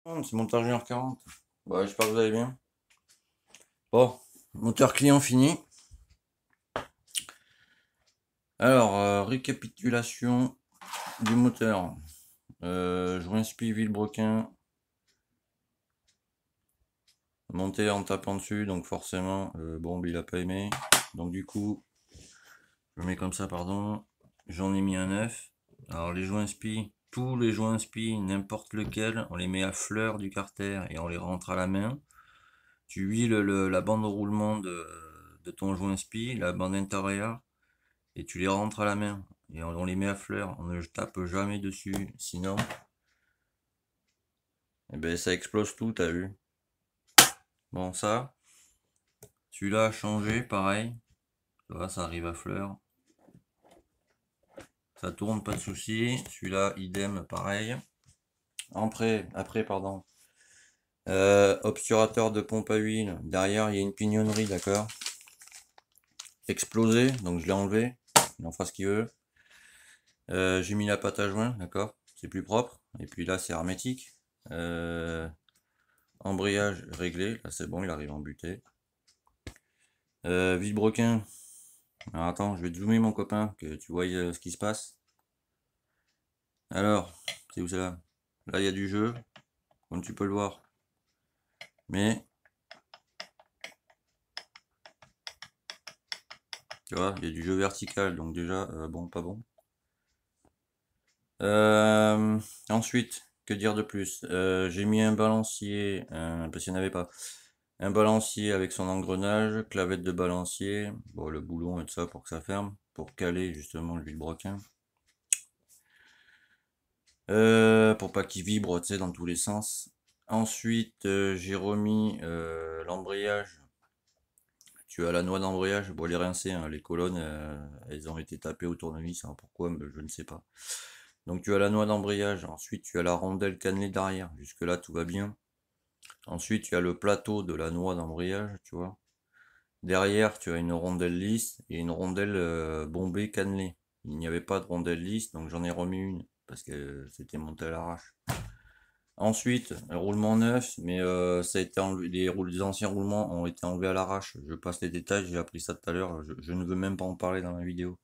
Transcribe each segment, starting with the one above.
C'est montage 1h40. Ouais, j'espère que vous allez bien. Bon, moteur client fini. Alors, récapitulation du moteur. Joint spi Villebrequin. Monté en tapant dessus, donc forcément, bon, il a pas aimé. Donc du coup, je le mets comme ça, pardon. J'en ai mis un neuf. Alors les joints spi, tous les joints spi, n'importe lequel, on les met à fleur du carter et on les rentre à la main. Tu huiles la bande de roulement de ton joint spi, la bande intérieure, et tu les rentres à la main. Et on les met à fleur, on ne tape jamais dessus, sinon, eh ben, ça explose tout, t'as vu. Bon, ça, celui-là a changé, pareil. Ça arrive à fleur. Ça tourne, pas de souci. Celui-là, idem, pareil. Après, pardon. Obturateur de pompe à huile. Derrière, il y a une pignonnerie, d'accord. Explosé, donc je l'ai enlevé. Il en fera ce qu'il veut. J'ai mis la pâte à joint, d'accord. C'est plus propre. Et puis là, c'est hermétique. Embrayage réglé. Là, c'est bon, il arrive en butée. Villebrequin. Alors attends, je vais te zoomer, mon copain, que tu vois ce qui se passe. Alors, c'est où c'est là? Là, il y a du jeu, comme tu peux le voir. Mais, tu vois, il y a du jeu vertical, donc déjà, bon, pas bon. Ensuite, que dire de plus? J'ai mis un balancier, parce qu'il n'y en avait pas. Un balancier avec son engrenage, clavette de balancier, bon, le boulon et tout ça pour que ça ferme, pour caler justement le villebrequin. Pour pas qu'il vibre, tu sais, dans tous les sens. Ensuite, j'ai remis l'embrayage. Tu as la noix d'embrayage, bon, les rincer, hein, les colonnes, elles ont été tapées au tournevis, hein, pourquoi, je ne sais pas. Donc tu as la noix d'embrayage, ensuite tu as la rondelle cannelée derrière, jusque là tout va bien. Ensuite tu as le plateau de la noix d'embrayage, tu vois. Derrière tu as une rondelle lisse et une rondelle bombée cannelée. Il n'y avait pas de rondelle lisse, donc j'en ai remis une, parce que c'était monté à l'arrache. Ensuite, un roulement neuf, mais ça a été enlevé, les anciens roulements ont été enlevés à l'arrache. Je passe les détails, j'ai appris ça tout à l'heure, je ne veux même pas en parler dans la vidéo.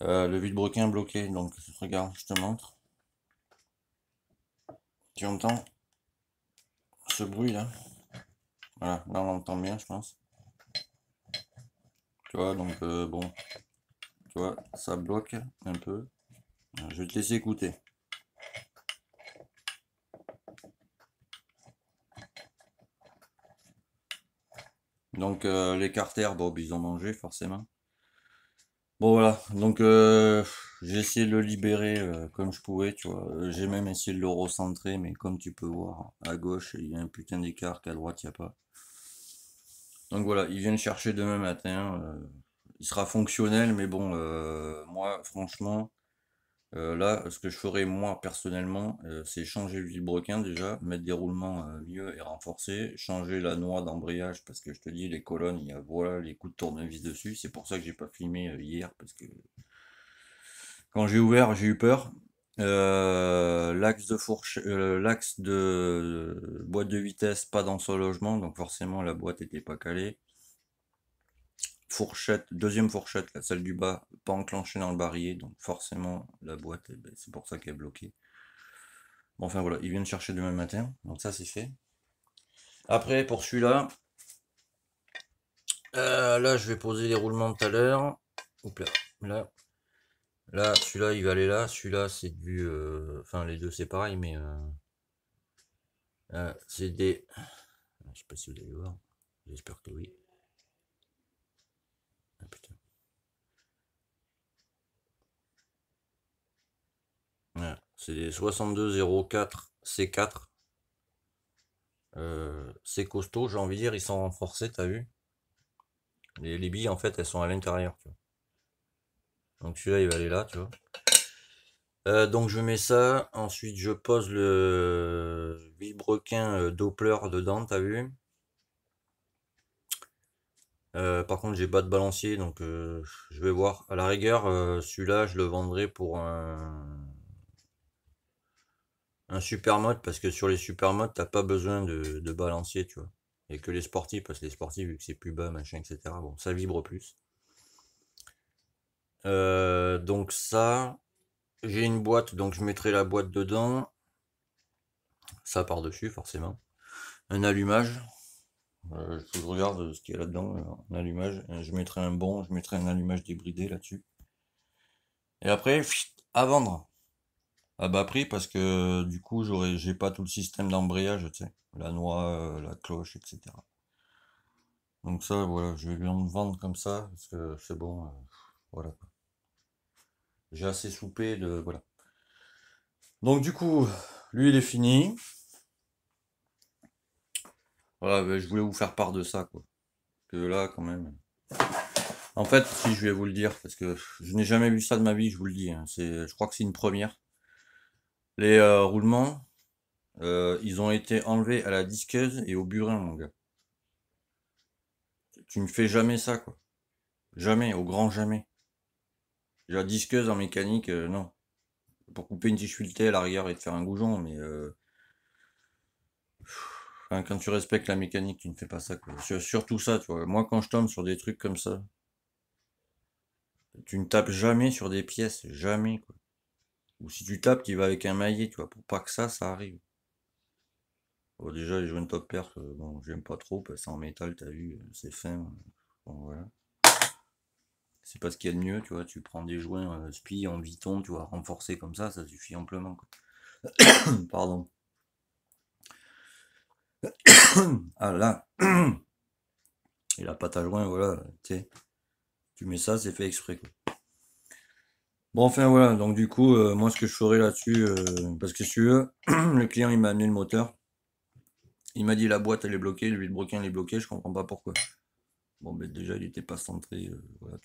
Le villebrequin bloqué, donc regarde, je te montre. Tu entends ce bruit là? Voilà, là on entend bien, je pense. Tu vois, donc bon, tu vois, ça bloque un peu. Je vais te laisser écouter. Donc les carters, bon, ils ont mangé forcément. Bon voilà, donc j'ai essayé de le libérer comme je pouvais, tu vois. J'ai même essayé de le recentrer, mais comme tu peux voir, à gauche il y a un putain d'écart qu'à droite il n'y a pas. Donc voilà, ils viennent chercher demain matin. Il sera fonctionnel, mais bon, moi franchement, là, ce que je ferais moi personnellement, c'est changer le vilebrequin déjà, mettre des roulements mieux et renforcés, changer la noix d'embrayage parce que je te dis les colonnes, il y a voilà les coups de tournevis dessus. C'est pour ça que j'ai pas filmé hier parce que quand j'ai ouvert, j'ai eu peur. L'axe de boîte de vitesse pas dans son logement, donc forcément la boîte était pas calée. Fourchette, deuxième fourchette, celle du bas, pas enclenchée dans le barillet, donc forcément la boîte, eh ben, c'est pour ça qu'elle est bloquée. Bon, enfin voilà, ils viennent chercher demain matin, donc ça c'est fait. Après, pour celui-là, là je vais poser les roulements tout à l'heure. Là, là, celui-là il va aller là, celui-là c'est du. Enfin, les deux c'est pareil, mais c'est des. Je sais pas si vous allez voir, j'espère que oui. Ah putain. Voilà, c'est des 6204 C4. C'est costaud, j'ai envie de dire, ils sont renforcés, t'as vu? Les billes, en fait, elles sont à l'intérieur, tu vois. Donc celui-là, il va aller là, tu vois. Donc je mets ça, ensuite je pose le vilebrequin Doppler dedans, t'as vu? Par contre, j'ai pas de balancier, donc je vais voir. À la rigueur, celui-là, je le vendrai pour un... Un super mode, parce que sur les super modes, t'as pas besoin de balancier, tu vois. Et que les sportifs, parce que les sportifs, vu que c'est plus bas, machin, etc., bon, ça vibre plus. Donc ça, j'ai une boîte, donc je mettrai la boîte dedans, ça par-dessus, forcément. Un allumage, faut que je regarde ce qu'il y a là-dedans, un allumage. Je mettrai un bon, je mettrai un allumage débridé là-dessus. Et après, à vendre. À bas prix, parce que du coup, j'ai pas tout le système d'embrayage, tu sais. La noix, la cloche, etc. Donc ça, voilà, je vais lui en vendre comme ça, parce que c'est bon, voilà. J'ai assez soupé de, voilà. Donc du coup, lui, il est fini. Voilà, ben, je voulais vous faire part de ça, quoi. Que là, quand même. En fait, si je vais vous le dire, parce que je n'ai jamais vu ça de ma vie, je vous le dis, hein. Je crois que c'est une première. Les roulements, ils ont été enlevés à la disqueuse et au burin, mon gars. Tu ne fais jamais ça, quoi. Jamais, au grand jamais. La disqueuse en mécanique, non. Pour couper une tige filetée à l'arrière et te faire un goujon, mais enfin, quand tu respectes la mécanique, tu ne fais pas ça, quoi. Surtout ça, tu vois. Moi, quand je tombe sur des trucs comme ça, tu ne tapes jamais sur des pièces, jamais, quoi. Ou si tu tapes, tu vas avec un maillet, tu vois, pour pas que ça arrive. Bon, déjà, les joints de top perf, bon, j'aime pas trop, parce que c'est en métal, t'as vu, c'est fin. Bon, voilà. C'est pas ce qu'il y a de mieux, tu vois. Tu prends des joints spi en Viton, tu vois, renforcés comme ça suffit amplement, quoi. Pardon. Ah là, et la pâte à joint, voilà, tu sais, tu mets ça, c'est fait exprès, quoi. Bon, enfin voilà, donc du coup, moi ce que je ferai là-dessus, parce que si tu veux, le client il m'a amené le moteur, il m'a dit la boîte elle est bloquée, le broquin il est bloqué, je comprends pas pourquoi. Bon, ben déjà il était pas centré, voilà.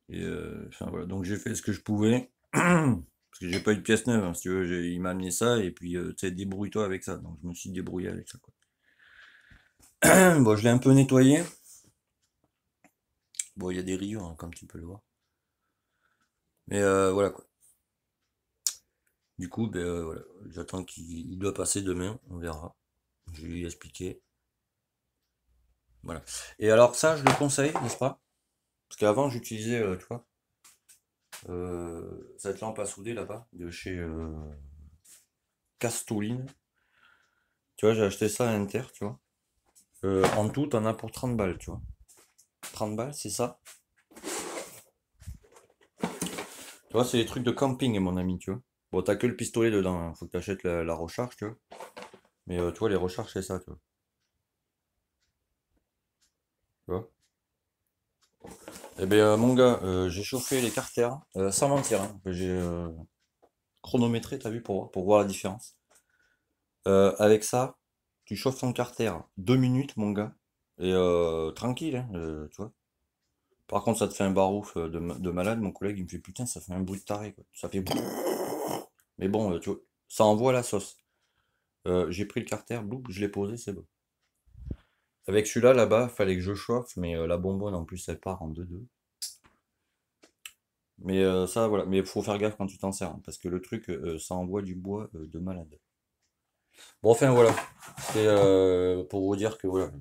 Et enfin voilà, donc j'ai fait ce que je pouvais, parce que j'ai pas eu de pièce neuve, hein, si tu veux, il m'a amené ça, et puis tu sais, débrouille-toi avec ça, donc je me suis débrouillé avec ça, quoi. Bon, je l'ai un peu nettoyé, bon, il y a des rayures, hein, comme tu peux le voir, mais voilà quoi. Du coup, ben voilà, j'attends qu'il doit passer demain, on verra. Je vais lui expliquer. Voilà. Et alors ça, je le conseille, n'est-ce pas? Parce qu'avant, j'utilisais, tu vois, cette lampe à souder là-bas, de chez Castoline. Tu vois, j'ai acheté ça à Inter, tu vois. En tout, t'en as pour 30 balles, tu vois. 30 balles, c'est ça. Tu vois, c'est des trucs de camping, mon ami, tu vois. Bon, t'as que le pistolet dedans, hein. Faut que t'achètes la recharge, tu vois. Mais tu vois, les recharges, c'est ça, tu vois. Tu vois. Eh bien, mon gars, j'ai chauffé les carters, sans mentir, hein. J'ai chronométré, t'as vu, pour voir la différence. Avec ça, tu chauffes ton carter 2 minutes, mon gars, et tranquille, hein, tu vois. Par contre, ça te fait un barouf de malade, mon collègue, il me fait putain, ça fait un bruit de taré, quoi. Ça fait. Mais bon, tu vois, ça envoie la sauce. J'ai pris le carter, bloup, je l'ai posé, c'est bon. Avec celui-là, là-bas, fallait que je chauffe, mais la bonbonne, en plus, elle part en 2-2. Mais ça, voilà. Mais il faut faire gaffe quand tu t'en sers, hein, parce que le truc, ça envoie du bois de malade. Bon, enfin, voilà. C'est pour vous dire que, voilà.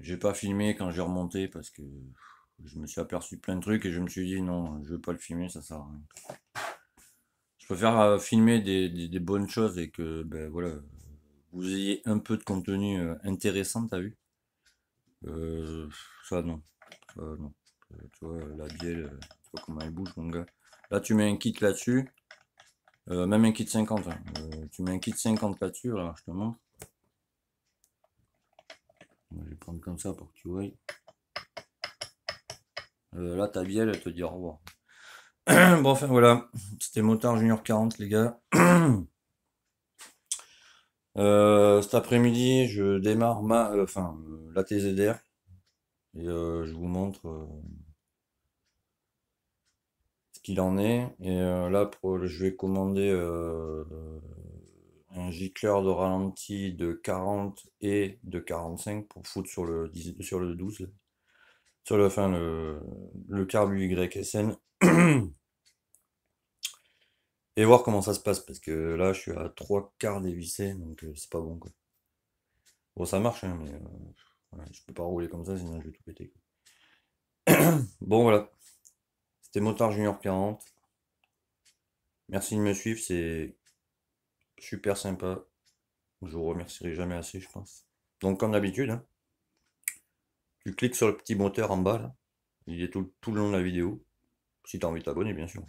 J'ai pas filmé quand j'ai remonté parce que je me suis aperçu de plein de trucs et je me suis dit non, je vais pas le filmer, ça sert à rien. Je préfère filmer des bonnes choses et que ben voilà, vous ayez un peu de contenu intéressant, t'as vu? Euh, ça non, ça non. Tu vois, la bielle, tu vois comment elle bouge mon gars. Là tu mets un kit là-dessus, même un kit 50, hein. Tu mets un kit 50 là-dessus, alors je te montre. Je vais prendre comme ça pour que tu vois. Là ta bielle elle te dit au revoir. Bon, enfin voilà, c'était Motard Junior 40, les gars. Cet après-midi, je démarre la TZR et je vous montre ce qu'il en est. Et là, je vais commander un gicleur de ralenti de 40 et de 45 pour foutre sur le 12, là. Sur le carbu YSN. et voir comment ça se passe, parce que là, je suis à 3/4 dévissé, donc c'est pas bon, quoi. Bon, ça marche, hein, mais voilà, je peux pas rouler comme ça, sinon je vais tout péter, quoi. Bon, voilà, c'était Motard Junior 40. Merci de me suivre, c'est super sympa. Je vous remercierai jamais assez, je pense. Donc, comme d'habitude, hein, tu cliques sur le petit moteur en bas, là. Il est tout le long de la vidéo. Si tu as envie de t'abonner, bien sûr.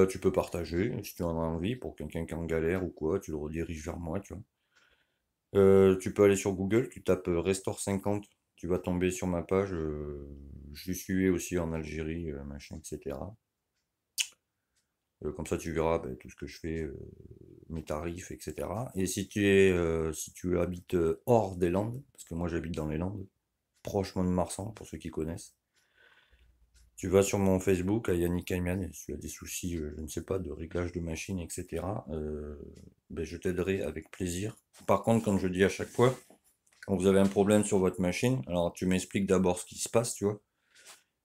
Tu peux partager, si tu en as envie, pour quelqu'un qui est en galère ou quoi, tu le rediriges vers moi, tu vois. Tu peux aller sur Google, tu tapes Restore 50, tu vas tomber sur ma page. Je suis aussi en Algérie, machin, etc. Comme ça, tu verras ben, tout ce que je fais, mes tarifs, etc. Et si tu habites hors des Landes, parce que moi j'habite dans les Landes, proche Mont-de-Marsan, pour ceux qui connaissent, tu vas sur mon Facebook à Yannick Ayman, et si tu as des soucis, je ne sais pas, de réglage de machine, etc., ben, je t'aiderai avec plaisir. Par contre, comme je dis à chaque fois, quand vous avez un problème sur votre machine, alors tu m'expliques d'abord ce qui se passe, tu vois,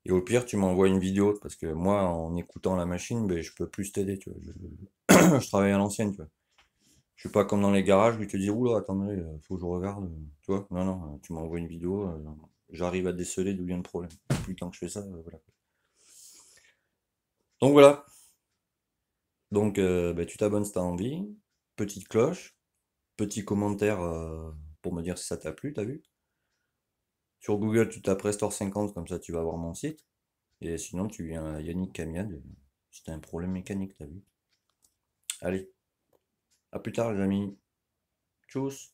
et au pire, tu m'envoies une vidéo, parce que moi, en écoutant la machine, ben, je peux plus t'aider, tu vois. Je travaille à l'ancienne, tu vois. Je suis pas comme dans les garages où tu te dis, oula, attendez, faut que je regarde, tu vois. Non, non, tu m'envoies une vidéo, j'arrive à déceler d'où vient le problème. Depuis le temps que je fais ça, voilà. Donc voilà. Donc bah, tu t'abonnes si t'as envie. Petite cloche. Petit commentaire pour me dire si ça t'a plu, t'as vu. Sur Google, tu tapes Restore 50, comme ça tu vas voir mon site. Et sinon, tu viens à Yannick Camiad si t'as un problème mécanique, t'as vu. Allez, à plus tard les amis. Tchuss.